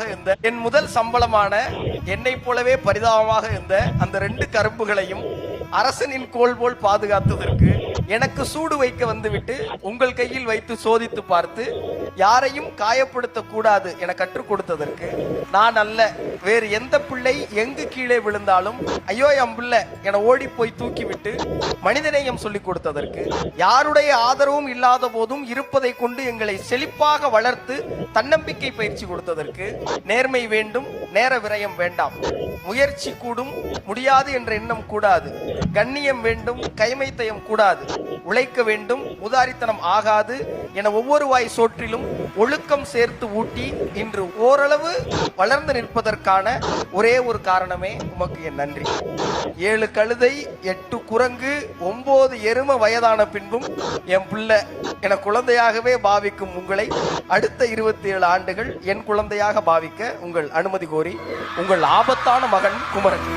இருந்த என் முதல் சம்பளமான என்னை போலவே பரிதாபமாக இருந்த அந்த 2 கரும்புகளையும் அரசனின் கோல் போல் பாதுகாத்ததற்கு, எனக்கு சூடு வைக்க வந்துவிட்டு உங்கள் கையில் வைத்து சோதித்து பார்த்து யாரையும் காயப்படுத்த கூடாது என கற்றுக் கொடுத்ததற்கு, நான் அல்ல வேறு எந்த பிள்ளை எங்கு கீழே விழுந்தாலும் ஐயோ என் பிள்ளை என ஓடி போய் தூக்கிவிட்டு மனிதநேயம் சொல்லிக் கொடுத்ததற்கு, யாருடைய ஆதரவும் இல்லாத போதும் இருப்பதை கொண்டு எங்களை செழிப்பாக வளர்த்து தன்னம்பிக்கை பயிற்சி கொடுத்ததற்கு, நேர்மை வேண்டும் நேர விரயம் வேண்டாம், முயற்சி கூடும் முடியாது என்ற எண்ணம் கூடாது, கண்ணியம் வேண்டும் கைமைத்தயம் கூடாது, உழைக்க வேண்டும் உதாரித்தனம் ஆகாது என ஒவ்வொரு வாய் சோற்றிலும் ஒழுக்கம் சேர்த்து ஊட்டி இன்று ஓரளவு வளர்ந்து நிற்பதற்கான ஒரே ஒரு காரணமே உமக்கு என் நன்றி. 7 கழுதை 8 குரங்கு 9 எரும வயதான பின்பும் என் பிள்ளை என குழந்தையாகவே பாவிக்கும் உங்களை அடுத்த 27 ஆண்டுகள் என் குழந்தையாக பாவிக்க உங்கள் அனுமதி கோரி உங்கள் ஆபத்தான மகன் குமரன்.